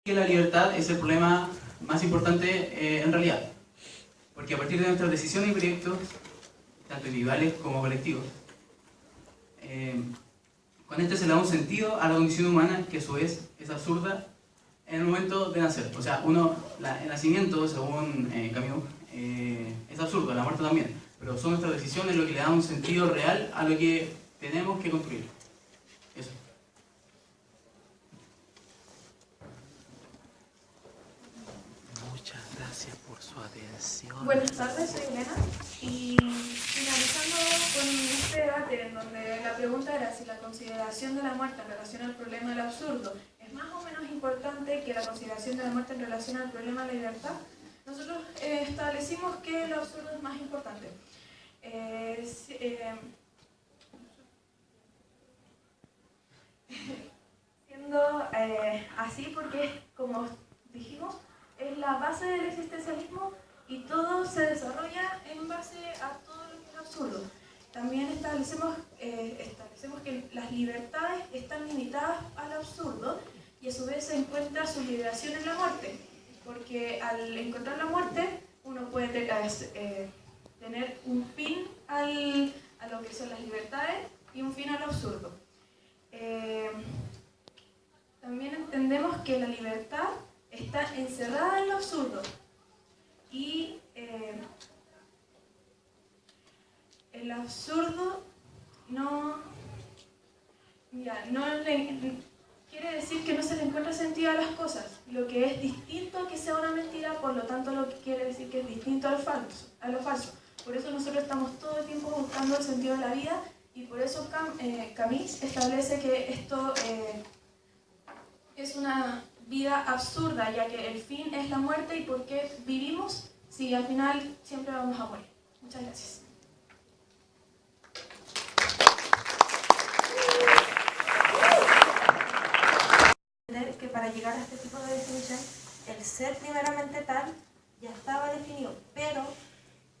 que la libertad es el problema más importante en realidad, porque a partir de nuestras decisiones y proyectos, tanto individuales como colectivos, con este se le da un sentido a la condición humana que a su vez es absurda en el momento de nacer. O sea, el nacimiento, según Camus, es absurdo, la muerte también, pero son nuestras decisiones lo que le da un sentido real a lo que tenemos que construir. Eso. Muchas gracias por su atención. Buenas tardes, soy Elena y finalizando con este debate en donde la pregunta era si la consideración de la muerte en relación al problema del absurdo es más o menos importante que la consideración de la muerte en relación al problema de la libertad, nosotros establecimos que el absurdo es más importante. Siendo así porque, como dijimos, es la base del existencialismo y todo se desarrolla en base a todo lo que es absurdo. También establecemos que las libertades están limitadas al absurdo y a su vez se encuentra su liberación en la muerte, porque al encontrar la muerte uno puede tener un fin a lo que son las libertades y un fin al absurdo. También entendemos que la libertad está encerrada en lo absurdo y el absurdo quiere decir que no se le encuentra sentido a las cosas, lo que es distinto a que sea una mentira, por lo tanto lo que quiere decir que es distinto a lo falso. Por eso nosotros estamos todo el tiempo buscando el sentido de la vida y por eso Camus establece que esto es una vida absurda, ya que el fin es la muerte y por qué vivimos si al final siempre vamos a morir. Muchas gracias. Que para llegar a este tipo de definición, el ser primeramente tal ya estaba definido, pero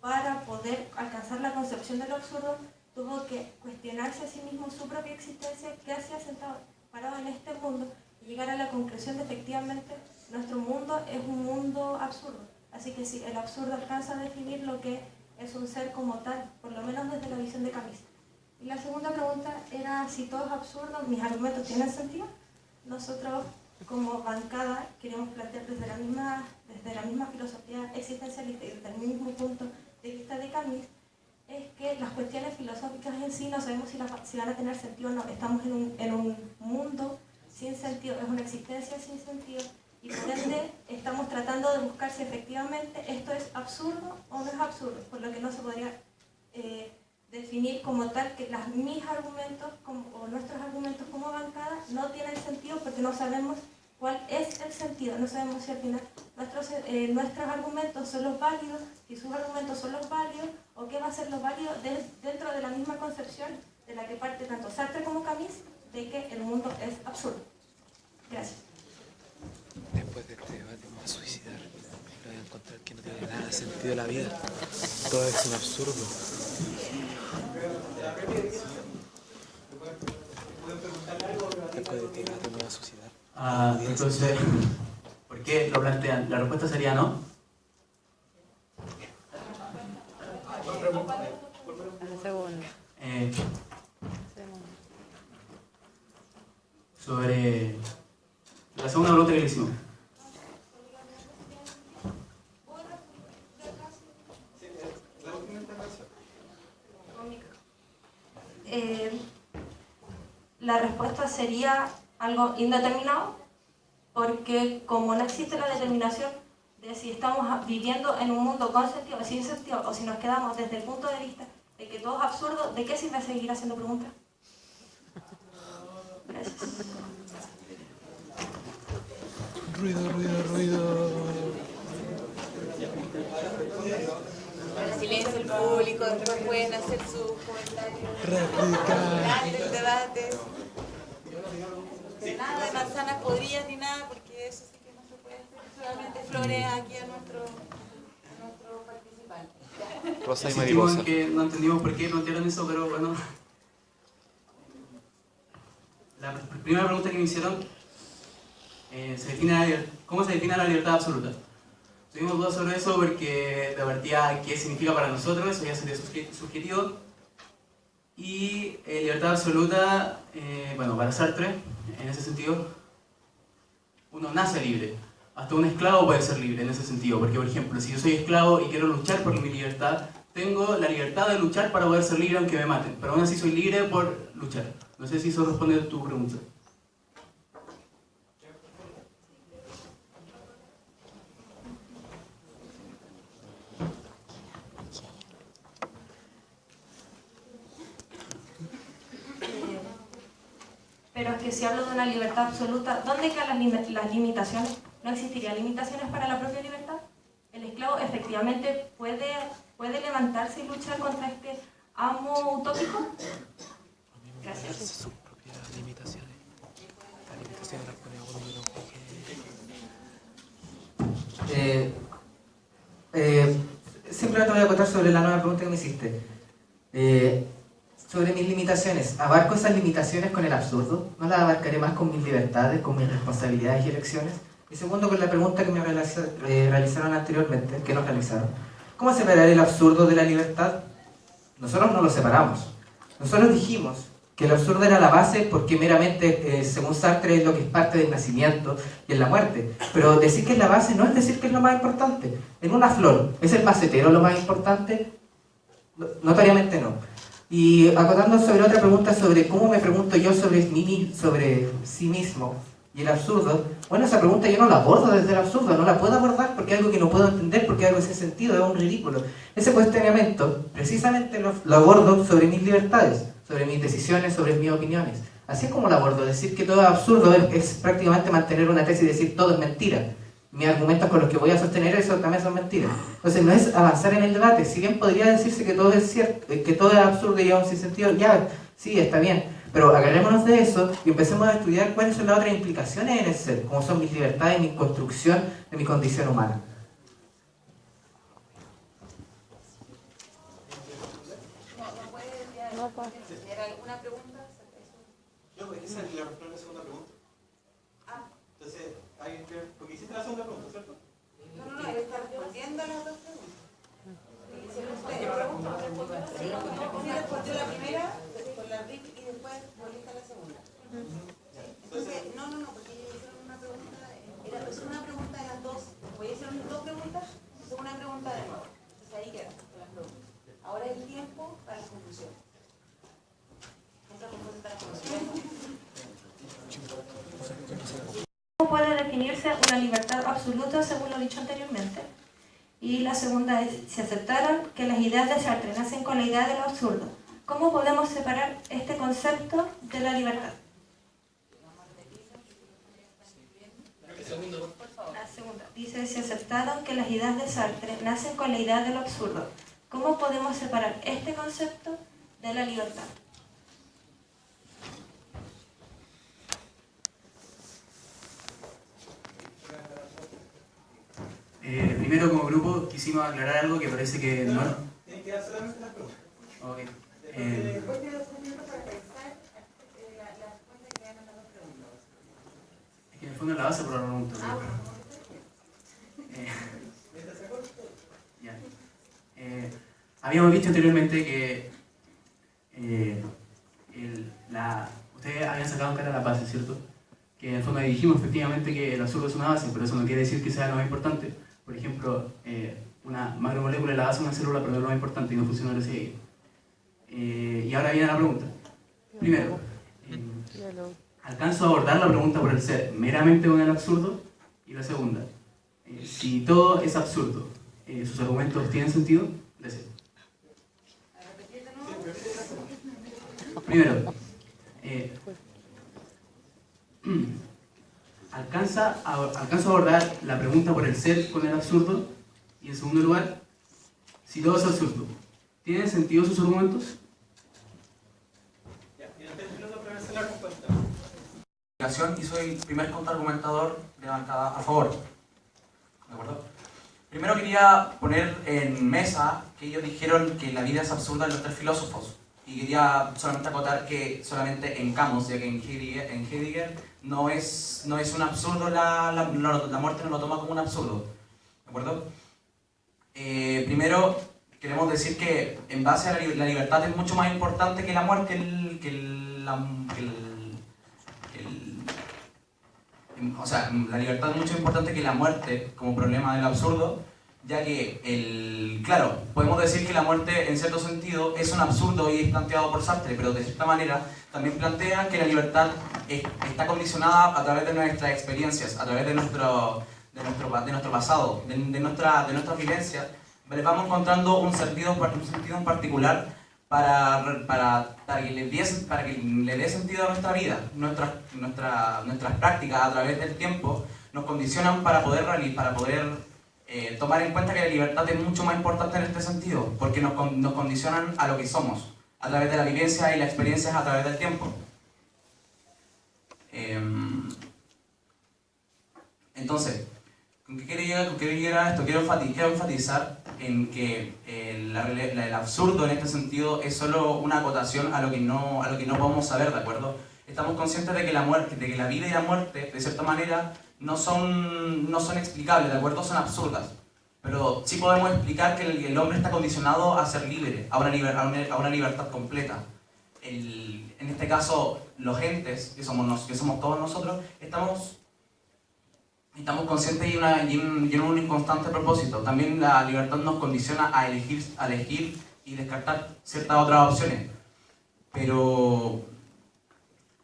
para poder alcanzar la concepción de lo absurdo, tuvo que cuestionarse a sí mismo su propia existencia, qué hacía sentado, parado en este mundo, y llegar a la conclusión de efectivamente nuestro mundo es un mundo absurdo. Así que sí, el absurdo alcanza a definir lo que es un ser como tal, por lo menos desde la visión de Camus. Y la segunda pregunta era si todo es absurdo, mis argumentos tienen sentido. Nosotros como bancada queremos plantear desde la misma filosofía existencialista y desde el mismo punto de vista de Camus, es que las cuestiones filosóficas en sí no sabemos si van a tener sentido o no. Estamos en un mundo sin sentido, es una existencia sin sentido y por ende estamos tratando de buscar si efectivamente esto es absurdo o no es absurdo, por lo que no se podría definir como tal que mis argumentos o nuestros argumentos como bancada no tienen sentido porque no sabemos cuál es el sentido, no sabemos si al final nuestros argumentos son los válidos, si sus argumentos son los válidos o qué va a ser lo válido dentro de la misma concepción de la que parte tanto Sartre como Camus de que el mundo es absurdo. Gracias. Después de este debate me voy a suicidar. Voy a encontrar que no tiene nada de sentido la vida. Todo es un absurdo. Después de este debate me voy a suicidar. Entonces, ¿por qué lo plantean? La respuesta sería no. Segundo. Sobre la segunda pregunta que le hicimos. La respuesta sería algo indeterminado, porque como no existe la determinación de si estamos viviendo en un mundo con sentido o sin sentido, o si nos quedamos desde el punto de vista de que todo es absurdo, ¿de qué sirve seguir haciendo preguntas? Gracias. Ruido. El silencio del público, después pueden hacer sus comentarios. Radical. Del debate. Nada de manzanas podridas ni nada, porque eso sí que no se puede hacer. Solamente flores aquí a nuestro participante. Rosa y Insistimos mariposa. en que no entendimos por qué plantearon eso, pero bueno. La primera pregunta que me hicieron ¿cómo se define la libertad absoluta? Tuvimos dudas sobre eso porque de partida qué significa para nosotros, eso ya sería subjetivo. Y libertad absoluta, bueno, para Sartre, en ese sentido, uno nace libre. Hasta un esclavo puede ser libre en ese sentido, porque por ejemplo, si yo soy esclavo y quiero luchar por mi libertad, tengo la libertad de luchar para poder ser libre aunque me maten, pero aún así soy libre por luchar. No sé si eso responde a tu pregunta. Pero es que si hablo de una libertad absoluta, ¿dónde quedan las limitaciones? ¿No existirían limitaciones para la propia libertad? El esclavo efectivamente puede levantarse y luchar contra este amo utópico. Gracias. Sus propias limitaciones. Las limitaciones las pone a uno y no Simplemente voy a acotar sobre la nueva pregunta que me hiciste. Sobre mis limitaciones, ¿abarco esas limitaciones con el absurdo? ¿No las abarcaré más con mis libertades, con mis responsabilidades y elecciones? Y segundo, con la pregunta que me realizaron anteriormente, que nos realizaron. ¿Cómo separar el absurdo de la libertad? Nosotros no lo separamos. Nosotros dijimos que el absurdo era la base porque meramente, según Sartre, es lo que es parte del nacimiento y en la muerte. Pero decir que es la base no es decir que es lo más importante. En una flor, ¿es el macetero lo más importante? Notoriamente no. Y acotando sobre otra pregunta sobre cómo me pregunto yo sobre sí mismo y el absurdo, bueno, esa pregunta yo no la abordo desde el absurdo, no la puedo abordar porque es algo que no puedo entender, porque es algo sin sentido, es un ridículo. Ese cuestionamiento precisamente lo abordo sobre mis libertades, sobre mis decisiones, sobre mis opiniones. Así es como lo abordo. Decir que todo es absurdo es prácticamente mantener una tesis y decir todo es mentira. Mis argumentos con los que voy a sostener eso también son mentiras. Entonces no es avanzar en el debate. Si bien podría decirse que todo es cierto, que todo es absurdo y aún sin sentido, ya, sí, está bien. Pero agarrémonos de eso y empecemos a estudiar cuáles son las otras implicaciones en el ser, como son mis libertades y mi construcción de mi condición humana. ¿No puede tener alguna pregunta? Yo, esa es la segunda pregunta. Entonces, porque hiciste la segunda pregunta, ¿cierto? No, él está respondiendo a las dos preguntas. Sí, respondió la primera con la RIC y después volviste a la segunda. Entonces, no, porque ellos hicieron una pregunta, es una pregunta de las dos, voy a hacer dos preguntas, es una pregunta de nuevo. Entonces ahí quedan con las preguntas. Ahora es el tiempo para la conclusión. ¿Cómo puede definirse una libertad absoluta según lo dicho anteriormente? Y la segunda es, si aceptaran que las ideas de Sartre nacen con la idea de lo absurdo, ¿cómo podemos separar este concepto de la libertad? La segunda dice, si aceptaron que las ideas de Sartre nacen con la idea de lo absurdo, ¿cómo podemos separar este concepto de la libertad? Primero, como grupo, quisimos aclarar algo que parece que no... Tienen que dar solamente las preguntas. Ok. Después de 2 minutos para pensar la respuesta que dan a las dos preguntas. Es que en el fondo es la base por la pregunta. Ya. Habíamos visto anteriormente que ustedes habían sacado en cara la base, ¿cierto? Que en el fondo dijimos efectivamente que el absurdo es una base, pero eso no quiere decir que sea lo más importante. Por ejemplo, una macromolécula es la base de una célula, pero no es lo más importante y no funciona así. Y ahora viene la pregunta. Primero, ¿alcanzo a abordar la pregunta por el ser meramente con el absurdo? Y la segunda, si todo es absurdo, ¿sus argumentos tienen sentido? Gracias. Primero, ¿alcanzo a abordar la pregunta por el ser con el absurdo? Y en segundo lugar, si todo es absurdo, ¿tienen sentido sus argumentos? Y soy el primer contraargumentador de la bancada a favor. ¿De acuerdo? Primero quería poner en mesa que ellos dijeron que la vida es absurda en los 3 filósofos. Y quería solamente acotar que solamente en Camus, ya que en Heidegger no es un absurdo, la muerte no lo toma como un absurdo. ¿De acuerdo? Primero, queremos decir que en base a la libertad es mucho más importante que la muerte, o sea, la libertad es mucho más importante que la muerte como problema del absurdo, ya que, claro, podemos decir que la muerte en cierto sentido es un absurdo y es planteado por Sartre, pero de cierta manera también plantea que la libertad está condicionada a través de nuestras experiencias, a través de nuestro pasado, de nuestras vivencias. Vamos encontrando un sentido en particular para que le dé sentido a nuestra vida. Nuestras prácticas a través del tiempo nos condicionan para poder tomar en cuenta que la libertad es mucho más importante en este sentido, porque nos condicionan a lo que somos, a través de la vivencia y las experiencias a través del tiempo. Entonces, ¿con qué quiero llegar a esto? Quiero enfatizar en que el absurdo en este sentido es solo una acotación a lo que no podemos saber, ¿de acuerdo? Estamos conscientes de que la vida y la muerte, de cierta manera, no son explicables, ¿de acuerdo? Son absurdas. Pero sí podemos explicar que el hombre está condicionado a ser libre, a una libertad completa. En este caso, los entes, que somos todos nosotros, estamos conscientes y en un constante propósito. También la libertad nos condiciona a elegir y descartar ciertas otras opciones. Pero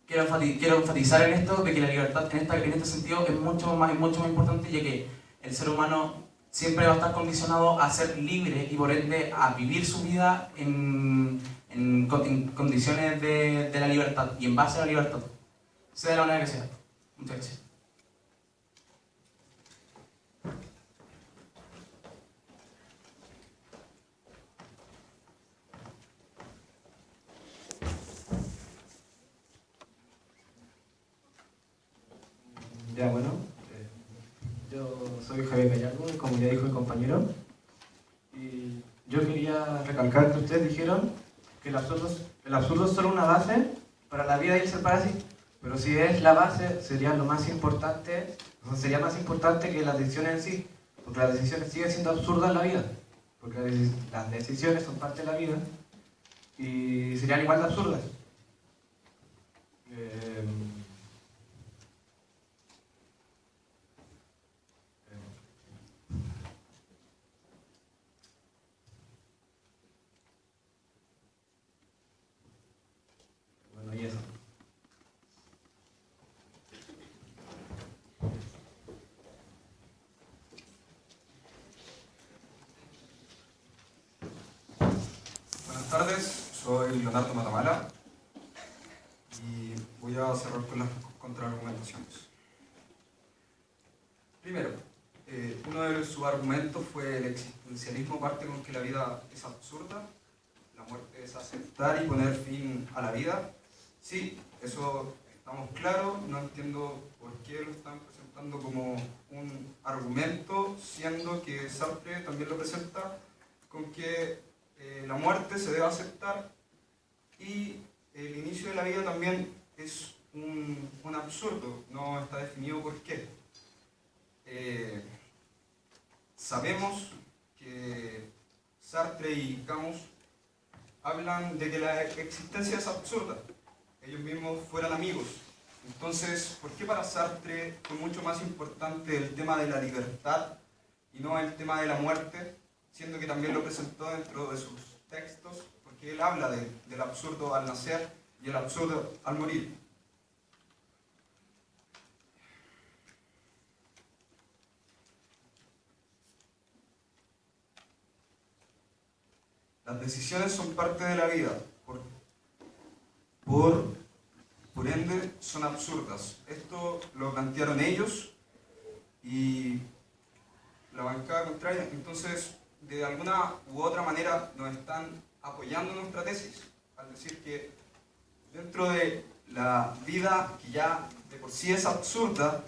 quiero enfatizar en esto de que la libertad en este sentido es mucho más importante, ya que el ser humano siempre va a estar condicionado a ser libre y por ende a vivir su vida en condiciones de la libertad y en base a la libertad, sea de la manera que sea. Muchas gracias. Ya, bueno, yo soy Javier Gallardo, como ya dijo el compañero, y yo quería recalcar que ustedes dijeron que el absurdo es solo una base para la vida y el ser para sí, pero si es la base sería más importante que las decisiones en sí, porque las decisiones siguen siendo absurdas en la vida, porque las decisiones son parte de la vida y serían igual de absurdas. Y eso. Buenas tardes, soy Leonardo Matamala y voy a cerrar con las contraargumentaciones. Primero, uno de sus argumentos fue el existencialismo parte con que la vida es absurda, la muerte es aceptar y poner fin a la vida. Sí, eso estamos claros, no entiendo por qué lo están presentando como un argumento, siendo que Sartre también lo presenta con que la muerte se debe aceptar y el inicio de la vida también es un absurdo, no está definido por qué. Sabemos que Sartre y Camus hablan de que la existencia es absurda. Ellos mismos fueran amigos. Entonces, ¿por qué para Sartre fue mucho más importante el tema de la libertad y no el tema de la muerte, siendo que también lo presentó dentro de sus textos, porque él habla del absurdo al nacer y el absurdo al morir? Las decisiones son parte de la vida, por ende son absurdas. Esto lo plantearon ellos y la bancada contraria. Entonces, de alguna u otra manera nos están apoyando nuestra tesis, al decir que dentro de la vida, que ya de por sí es absurda,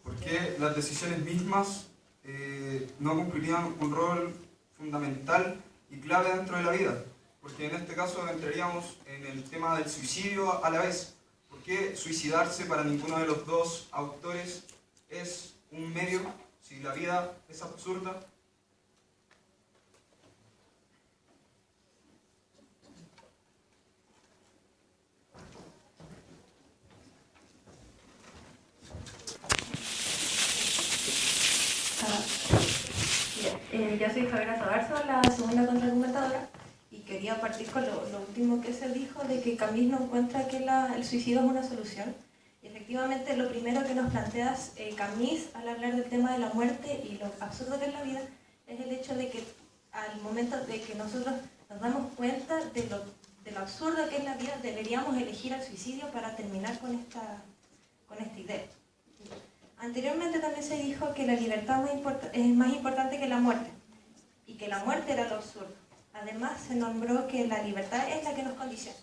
porque las decisiones mismas no cumplirían un rol fundamental y clave dentro de la vida, porque en este caso entraríamos en el tema del suicidio a la vez. ¿Por qué suicidarse para ninguno de los dos autores es un medio si la vida es absurda? Yo soy Javiera Zabarzo, la segunda contraargumentadora, y quería partir con lo último que se dijo, de que Camus no encuentra que el suicidio es una solución. Y efectivamente, lo primero que nos plantea Camus al hablar del tema de la muerte y lo absurdo que es la vida, es el hecho de que al momento de que nosotros nos damos cuenta de lo absurdo que es la vida, deberíamos elegir el suicidio para terminar con esta idea. Anteriormente también se dijo que la libertad es más importante que la muerte, y que la muerte era lo absurdo. Además se nombró que la libertad es la que nos condiciona,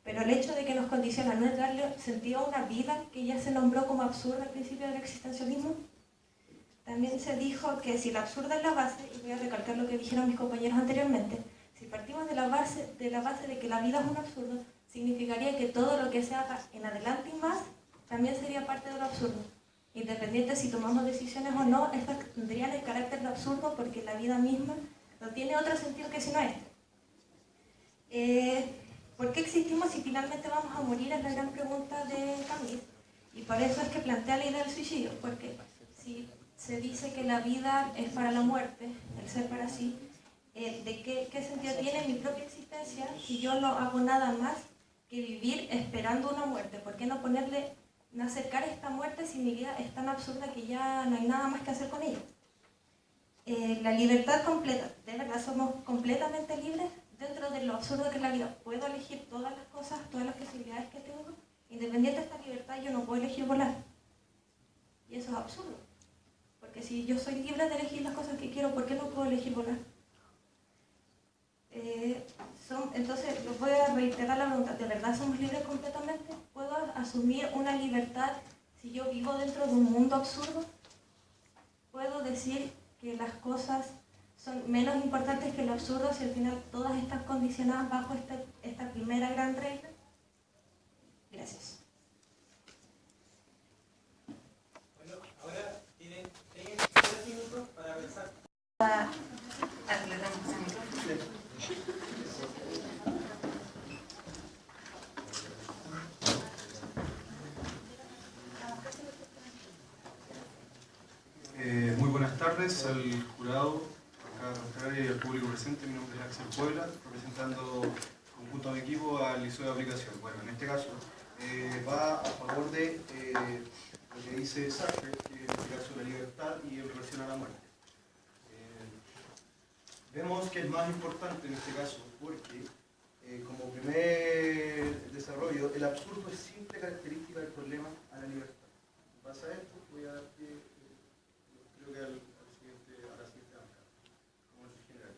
pero el hecho de que nos condiciona no es darle sentido a una vida que ya se nombró como absurda al principio del existencialismo. También se dijo que si la absurda es la base, y voy a recalcar lo que dijeron mis compañeros anteriormente, si partimos de la base de que la vida es un absurdo, significaría que todo lo que se haga en adelante y más también sería parte de lo absurdo. Independiente si tomamos decisiones o no, estas tendrían el carácter de absurdo porque la vida misma no tiene otro sentido que si no este. ¿Por qué existimos si finalmente vamos a morir? Es la gran pregunta de Camus. Y por eso es que plantea la idea del suicidio, porque si se dice que la vida es para la muerte, el ser para sí, ¿de qué sentido tiene mi propia existencia si yo no hago nada más que vivir esperando una muerte? ¿Por qué no acercar esta muerte si mi vida es tan absurda que ya no hay nada más que hacer con ella? La libertad completa, ¿de verdad somos completamente libres dentro de lo absurdo que es la vida? ¿Puedo elegir todas las cosas, todas las posibilidades que tengo? Independiente de esta libertad, yo no puedo elegir volar. Y eso es absurdo. Porque si yo soy libre de elegir las cosas que quiero, ¿por qué no puedo elegir volar? Entonces, les voy a reiterar la pregunta, ¿de verdad somos libres completamente? ¿Puedo asumir una libertad si yo vivo dentro de un mundo absurdo? ¿Puedo decir que las cosas son menos importantes que lo absurdo si al final todas están condicionadas bajo esta primera gran regla? Gracias. Bueno, ahora tienen 3 minutos para pensar. Muy buenas tardes al jurado, acá contrario y al público presente. Mi nombre es Axel Puebla, representando conjunto de equipo al Liceo de Aplicación. Bueno, en este caso va a favor de lo que dice Sartre, que en este caso la libertad y en relación a la muerte. Vemos que es más importante en este caso porque, como primer desarrollo, el absurdo es simple característica del problema a la libertad. En base a esto, voy a dar pie, creo que a la siguiente banca, como el general.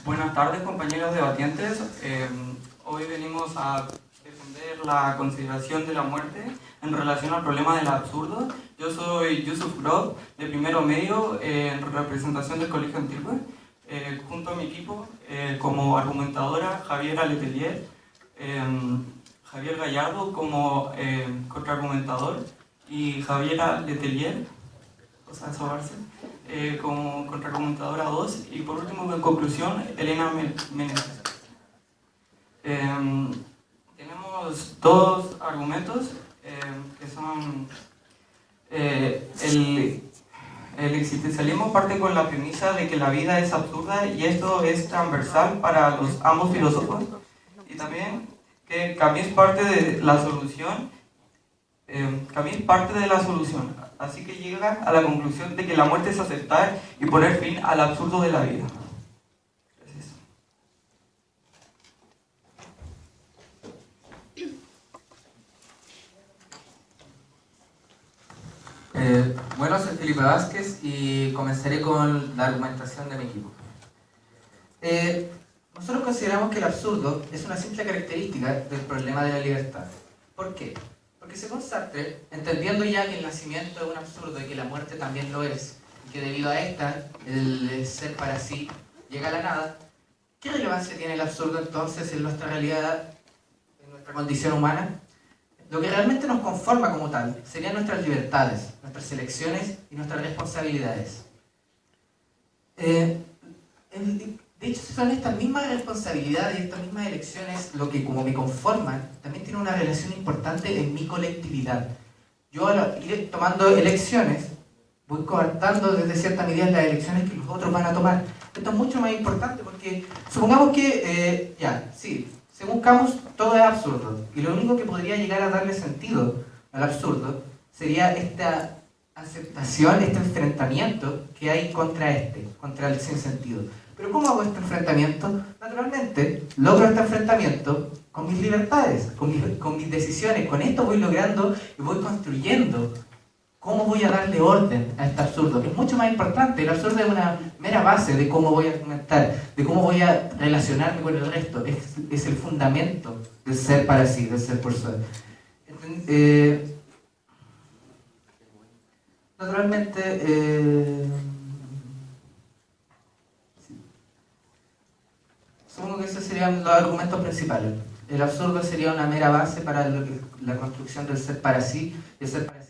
Buenas tardes, compañeros debatientes. Hoy venimos a defender la consideración de la muerte en relación al problema del absurdo. Yo soy Yusuf Grob, de primero medio, en representación del Colegio Antigua. Junto a mi equipo, como argumentadora, Javiera Letelier, Javier Gallardo como contraargumentador y Javiera Letelier, como contraargumentadora 2, y por último, en conclusión, Elena Meneses. Tenemos dos argumentos que son el existencialismo parte con la premisa de que la vida es absurda y esto es transversal para ambos filósofos, y también que Camus parte de la solución. Así que llega a la conclusión de que la muerte es aceptar y poner fin al absurdo de la vida. Gracias. Bueno, soy Felipe Vázquez y comenzaré con la argumentación de mi equipo. Nosotros consideramos que el absurdo es una simple característica del problema de la libertad. ¿Por qué? Porque según Sartre, entendiendo ya que el nacimiento es un absurdo y que la muerte también lo es, y que debido a esta, el ser para sí llega a la nada, ¿qué relevancia tiene el absurdo entonces en nuestra realidad, en nuestra condición humana? Lo que realmente nos conforma como tal serían nuestras libertades, nuestras elecciones y nuestras responsabilidades. De hecho, son estas mismas responsabilidades y estas mismas elecciones lo que, como me conforman, también tiene una relación importante en mi colectividad. Yo al ir tomando elecciones, voy coartando desde cierta medida las elecciones que los otros van a tomar. Esto es mucho más importante porque, supongamos que, según Camus, todo es absurdo. Y lo único que podría llegar a darle sentido al absurdo sería esta aceptación, este enfrentamiento que hay contra el sinsentido. Pero ¿cómo hago este enfrentamiento? Naturalmente, logro este enfrentamiento con mis libertades, con mis decisiones. Con esto voy logrando y voy construyendo cómo voy a darle orden a este absurdo. Es mucho más importante. El absurdo es una mera base de cómo voy a argumentar, de cómo voy a relacionarme con el resto. Es el fundamento del ser para sí, del ser por ser. Naturalmente, supongo que esos serían los argumentos principales. El absurdo sería una mera base para la construcción del ser para sí y el ser para